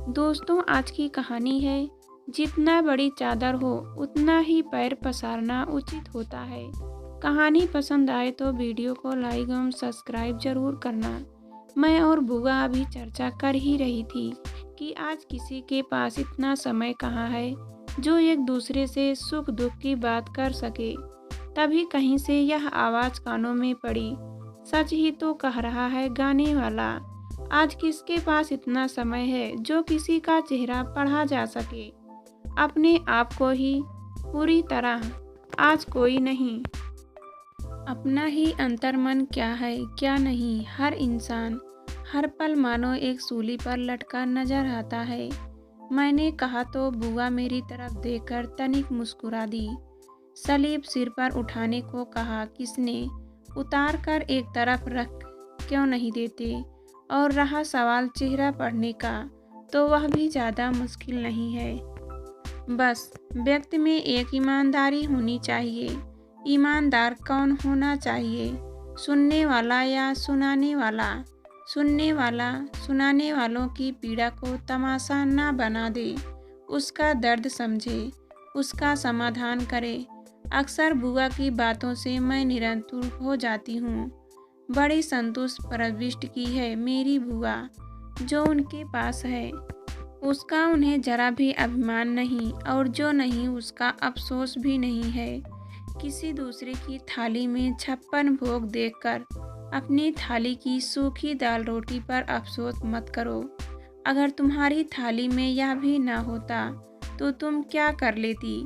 दोस्तों, आज की कहानी है, जितना बड़ी चादर हो उतना ही पैर पसारना उचित होता है। कहानी पसंद आए तो वीडियो को लाइक एवं सब्सक्राइब जरूर करना। मैं और बुआ अभी चर्चा कर ही रही थी कि आज किसी के पास इतना समय कहाँ है जो एक दूसरे से सुख दुख की बात कर सके। तभी कहीं से यह आवाज़ कानों में पड़ी, सच ही तो कह रहा है गाने वाला। आज किसके पास इतना समय है जो किसी का चेहरा पढ़ा जा सके। अपने आप को ही पूरी तरह आज कोई नहीं। अपना ही अंतर्मन क्या है क्या नहीं, हर इंसान हर पल मानो एक सूली पर लटका नजर आता है। मैंने कहा तो बुआ मेरी तरफ देखकर तनिक मुस्कुरा दी। सलीब सिर पर उठाने को कहा, किसने उतार कर एक तरफ रख क्यों नहीं देते। और रहा सवाल चेहरा पढ़ने का, तो वह भी ज़्यादा मुश्किल नहीं है। बस व्यक्ति में एक ईमानदारी होनी चाहिए। ईमानदार कौन होना चाहिए, सुनने वाला या सुनाने वाला। सुनने वाला सुनाने वालों की पीड़ा को तमाशा ना बना दे, उसका दर्द समझे, उसका समाधान करे। अक्सर बुआ की बातों से मैं निरंतर हो जाती हूँ। बड़ी संतुष्ट प्रविष्ट की है मेरी बुआ, जो उनके पास है उसका उन्हें जरा भी अभिमान नहीं, और जो नहीं उसका अफसोस भी नहीं है। किसी दूसरे की थाली में 56 भोग देखकर अपनी थाली की सूखी दाल रोटी पर अफसोस मत करो। अगर तुम्हारी थाली में यह भी ना होता तो तुम क्या कर लेती।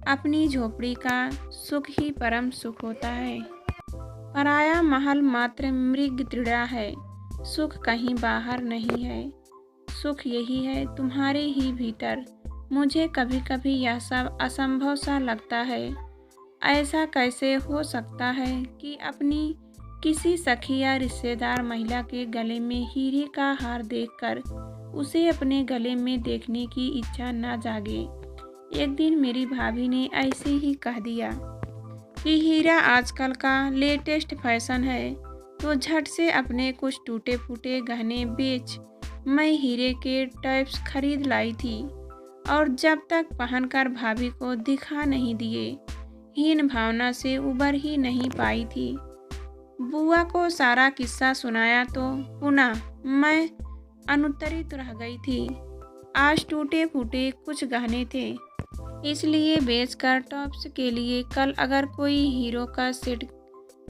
अपनी झोपड़ी का सुख ही परम सुख होता है। पराया महल मात्र मृग दृढ़ा है, सुख कहीं बाहर नहीं है। सुख यही है तुम्हारे ही भीतर। मुझे कभी कभी यह सब असंभव सा लगता है। ऐसा कैसे हो सकता है कि अपनी किसी सखी या रिश्तेदार महिला के गले में हीरे का हार देखकर उसे अपने गले में देखने की इच्छा न जागे। एक दिन मेरी भाभी ने ऐसे ही कह दिया कि हीरा आजकल का लेटेस्ट फैशन है, तो झट से अपने कुछ टूटे फूटे गहने बेच मैं हीरे के टाइप्स खरीद लाई थी, और जब तक पहनकर भाभी को दिखा नहीं दिए हीन भावना से उबर ही नहीं पाई थी। बुआ को सारा किस्सा सुनाया तो पुनः मैं अनुत्तरित रह गई थी। आज टूटे फूटे कुछ गहने थे, इसलिए बेचकर टॉप्स के लिए कल अगर कोई हीरो का सेट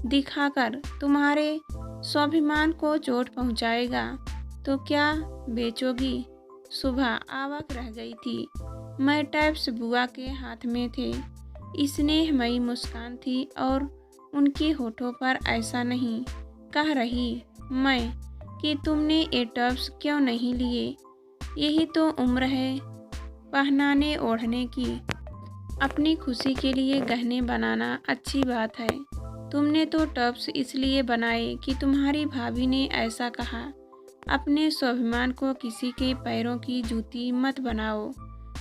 दिखाकर तुम्हारे स्वाभिमान को चोट पहुंचाएगा तो क्या बेचोगी। सुबह आवक रह गई थी। मैं टैप्स बुआ के हाथ में थे। स्नेहमयी मुस्कान थी और उनके होठों पर ऐसा नहीं कह रही मैं कि तुमने ये टॉप्स क्यों नहीं लिए, यही तो उम्र है पहनाने ओढ़ने की। अपनी खुशी के लिए गहने बनाना अच्छी बात है। तुमने तो टॉप्स इसलिए बनाए कि तुम्हारी भाभी ने ऐसा कहा। अपने स्वाभिमान को किसी के पैरों की जूती मत बनाओ।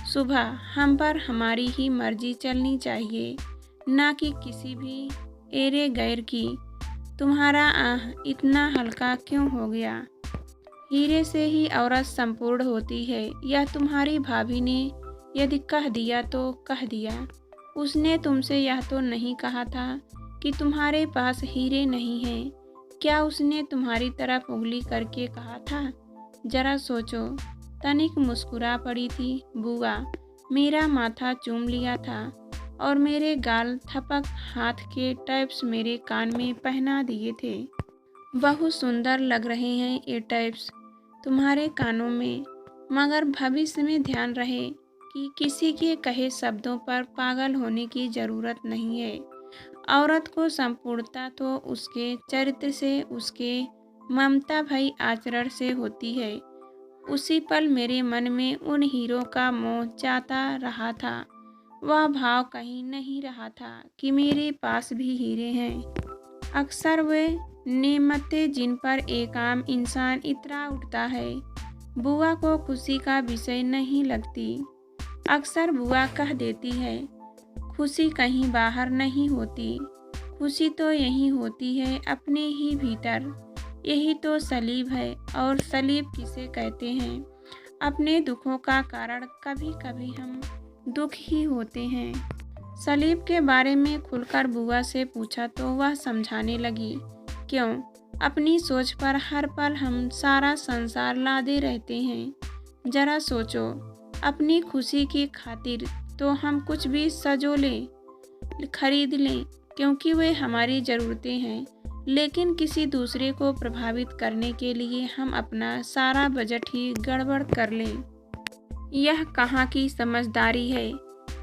सुबह हम पर हमारी ही मर्जी चलनी चाहिए, ना कि किसी भी एरे गैर की। तुम्हारा आह इतना हल्का क्यों हो गया। हीरे से ही औरत संपूर्ण होती है, यह तुम्हारी भाभी ने यदि कह दिया तो कह दिया। उसने तुमसे यह तो नहीं कहा था कि तुम्हारे पास हीरे नहीं हैं। क्या उसने तुम्हारी तरफ उंगली करके कहा था। जरा सोचो। तनिक मुस्कुरा पड़ी थी बुआ, मेरा माथा चूम लिया था और मेरे गाल थपक हाथ के टैप्स मेरे कान में पहना दिए थे। बहुत सुंदर लग रहे हैं ये टैप्स तुम्हारे कानों में, मगर भविष्य में ध्यान रहे कि किसी के कहे शब्दों पर पागल होने की ज़रूरत नहीं है। औरत को संपूर्णता तो उसके चरित्र से, उसके ममता भई आचरण से होती है। उसी पल मेरे मन में उन हीरों का मोह जाता रहा था। वह भाव कहीं नहीं रहा था कि मेरे पास भी हीरे हैं। अक्सर वे नेमतें जिन पर एक आम इंसान इतरा उठता है, बुआ को खुशी का विषय नहीं लगती। अक्सर बुआ कह देती है, खुशी कहीं बाहर नहीं होती, खुशी तो यही होती है अपने ही भीतर। यही तो सलीब है। और सलीब किसे कहते हैं। अपने दुखों का कारण कभी कभी हम दुख ही होते हैं। सलीब के बारे में खुलकर बुआ से पूछा तो वह समझाने लगी, क्यों अपनी सोच पर हर पल हम सारा संसार लादे रहते हैं। जरा सोचो, अपनी खुशी की खातिर तो हम कुछ भी सजो लें, खरीद लें, क्योंकि वे हमारी ज़रूरतें हैं, लेकिन किसी दूसरे को प्रभावित करने के लिए हम अपना सारा बजट ही गड़बड़ कर लें। यह कहाँ की समझदारी है।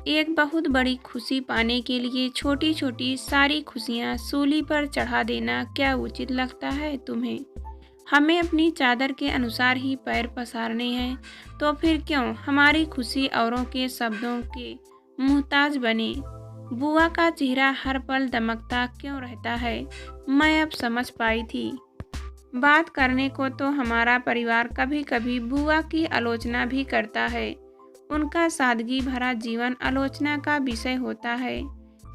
एक बहुत बड़ी खुशी पाने के लिए छोटी छोटी सारी खुशियाँ सूली पर चढ़ा देना क्या उचित लगता है तुम्हें? हमें अपनी चादर के अनुसार ही पैर पसारने हैं, तो फिर क्यों हमारी खुशी औरों के शब्दों के मुहताज बने। बुआ का चेहरा हर पल दमकता क्यों रहता है, मैं अब समझ पाई थी। बात करने को तो हमारा परिवार कभी कभी बुआ की आलोचना भी करता है। उनका सादगी भरा जीवन आलोचना का विषय होता है।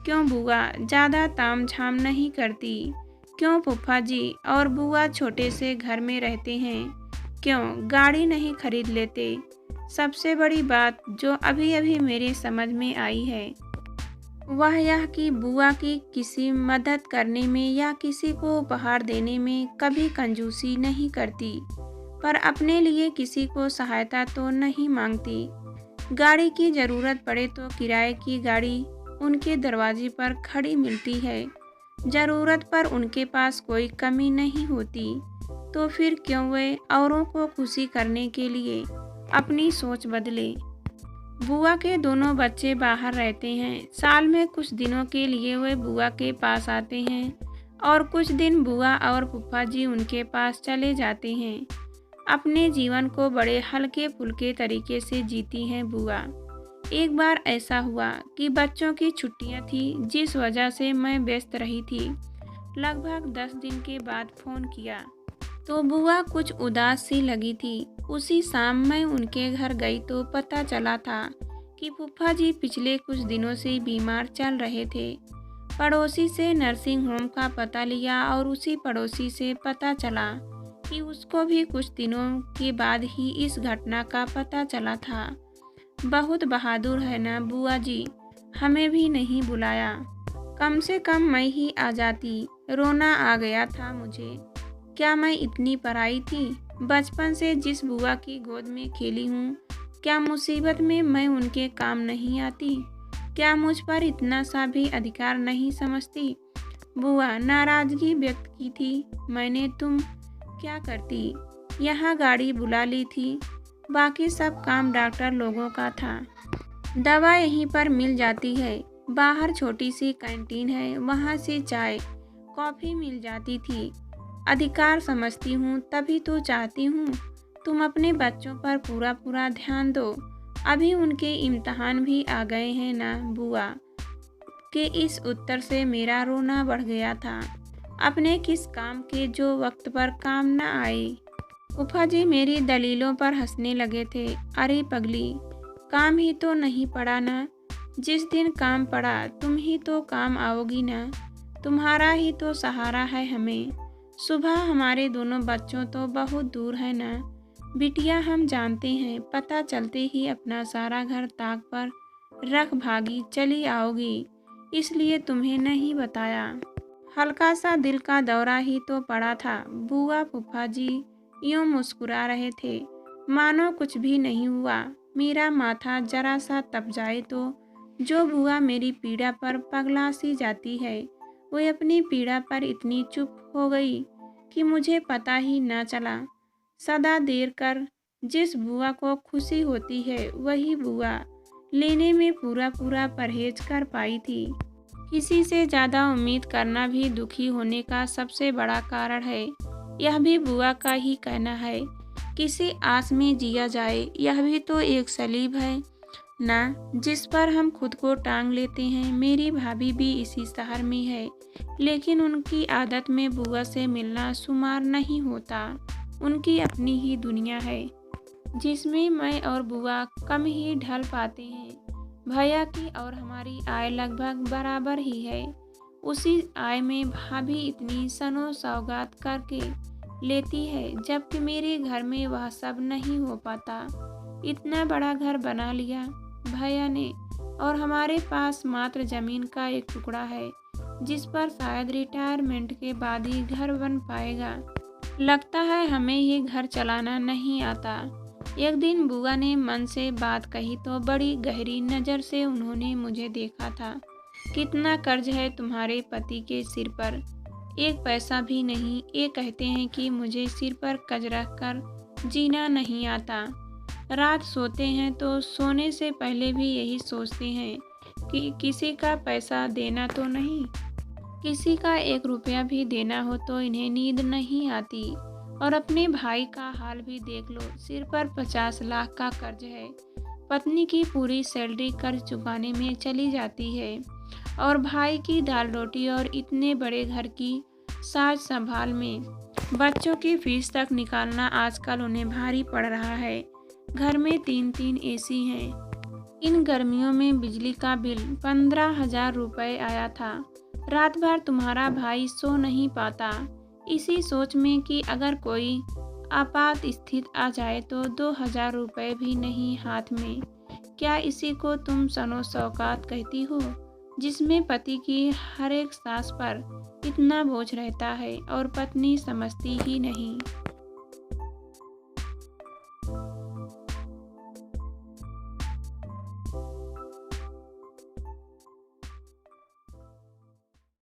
क्यों बुआ ज़्यादा तामझाम नहीं करती? क्यों फूफा जी और बुआ छोटे से घर में रहते हैं? क्यों गाड़ी नहीं खरीद लेते? सबसे बड़ी बात जो अभी अभी मेरे समझ में आई है वह यह कि बुआ की किसी मदद करने में या किसी को उपहार देने में कभी कंजूसी नहीं करती, पर अपने लिए किसी को सहायता तो नहीं मांगती। गाड़ी की ज़रूरत पड़े तो किराए की गाड़ी उनके दरवाजे पर खड़ी मिलती है। ज़रूरत पर उनके पास कोई कमी नहीं होती, तो फिर क्यों वे औरों को खुशी करने के लिए अपनी सोच बदले। बुआ के दोनों बच्चे बाहर रहते हैं। साल में कुछ दिनों के लिए वे बुआ के पास आते हैं और कुछ दिन बुआ और फूफा जी उनके पास चले जाते हैं। अपने जीवन को बड़े हल्के फुल्के तरीके से जीती हैं बुआ। एक बार ऐसा हुआ कि बच्चों की छुट्टियां थी, जिस वजह से मैं व्यस्त रही थी। लगभग 10 दिन के बाद फ़ोन किया तो बुआ कुछ उदास सी लगी थी। उसी शाम मैं उनके घर गई तो पता चला था कि फूफा जी पिछले कुछ दिनों से बीमार चल रहे थे। पड़ोसी से नर्सिंग होम का पता लिया और उसी पड़ोसी से पता चला कि उसको भी कुछ दिनों के बाद ही इस घटना का पता चला था। बहुत बहादुर है ना बुआ जी, हमें भी नहीं बुलाया। कम से कम मैं ही आ जाती। रोना आ गया था मुझे। क्या मैं इतनी पराई थी? बचपन से जिस बुआ की गोद में खेली हूँ, क्या मुसीबत में मैं उनके काम नहीं आती? क्या मुझ पर इतना सा भी अधिकार नहीं समझती? बुआ नाराजगी व्यक्त की थी मैंने। तुम क्या करती? यहाँ गाड़ी बुला ली थी, बाकी सब काम डॉक्टर लोगों का था। दवा यहीं पर मिल जाती है। बाहर छोटी सी कैंटीन है, वहाँ से चाय कॉफ़ी मिल जाती थी। अधिकार समझती हूँ, तभी तो चाहती हूँ तुम अपने बच्चों पर पूरा पूरा ध्यान दो। अभी उनके इम्तिहान भी आ गए हैं ना बुआ। के इस उत्तर से मेरा रोना बढ़ गया था। अपने किस काम के जो वक्त पर काम न आए। फूफा जी मेरी दलीलों पर हंसने लगे थे। अरे पगली, काम ही तो नहीं पड़ा ना। जिस दिन काम पड़ा तुम ही तो काम आओगी ना। तुम्हारा ही तो सहारा है हमें। सुबह हमारे दोनों बच्चों तो बहुत दूर है ना बिटिया, हम जानते हैं। पता चलते ही अपना सारा घर ताक पर रख भागी चली आओगी, इसलिए तुम्हें नहीं बताया। हल्का सा दिल का दौरा ही तो पड़ा था। बुआ फूफा जी यूँ मुस्कुरा रहे थे मानो कुछ भी नहीं हुआ। मेरा माथा जरा सा तप जाए तो जो बुआ मेरी पीड़ा पर पगला सी जाती है, वो अपनी पीड़ा पर इतनी चुप हो गई कि मुझे पता ही न चला। सदा देर कर जिस बुआ को खुशी होती है, वही बुआ लेने में पूरा पूरा परहेज कर पाई थी। किसी से ज़्यादा उम्मीद करना भी दुखी होने का सबसे बड़ा कारण है। यह भी बुआ का ही कहना है। किसी आस में जिया जाए, यह भी तो एक सलीब है ना, जिस पर हम खुद को टांग लेते हैं। मेरी भाभी भी इसी शहर में है, लेकिन उनकी आदत में बुआ से मिलना शुमार नहीं होता। उनकी अपनी ही दुनिया है, जिसमें मैं और बुआ कम ही ढल पाते हैं। भैया की और हमारी आय लगभग बराबर ही है। उसी आय में भाभी इतनी सनो सौगात करके लेती है, जबकि मेरे घर में वह सब नहीं हो पाता। इतना बड़ा घर बना लिया भैया ने, और हमारे पास मात्र ज़मीन का एक टुकड़ा है जिस पर शायद रिटायरमेंट के बाद ही घर बन पाएगा। लगता है हमें ये घर चलाना नहीं आता। एक दिन बुआ ने मन से बात कही तो बड़ी गहरी नज़र से उन्होंने मुझे देखा था। कितना कर्ज है तुम्हारे पति के सिर पर? एक पैसा भी नहीं। ये कहते हैं कि मुझे सिर पर कर्ज रख कर जीना नहीं आता। रात सोते हैं तो सोने से पहले भी यही सोचते हैं कि किसी का पैसा देना तो नहीं, किसी का 1 रुपया भी देना हो तो इन्हें नींद नहीं आती। और अपने भाई का हाल भी देख लो, सिर पर 50 लाख का कर्ज है। पत्नी की पूरी सैलरी कर्ज चुकाने में चली जाती है और भाई की दाल रोटी और इतने बड़े घर की साज संभाल में बच्चों की फीस तक निकालना आजकल उन्हें भारी पड़ रहा है। घर में 3-3 एसी हैं। इन गर्मियों में बिजली का बिल 15,000 रुपये आया था। रात भर तुम्हारा भाई सो नहीं पाता, इसी सोच में कि अगर कोई आपात स्थिति आ जाए तो 2,000 रुपये भी नहीं हाथ में। क्या इसी को तुम सनो सौगात कहती हो, जिसमें पति की हर एक सांस पर इतना बोझ रहता है और पत्नी समझती ही नहीं।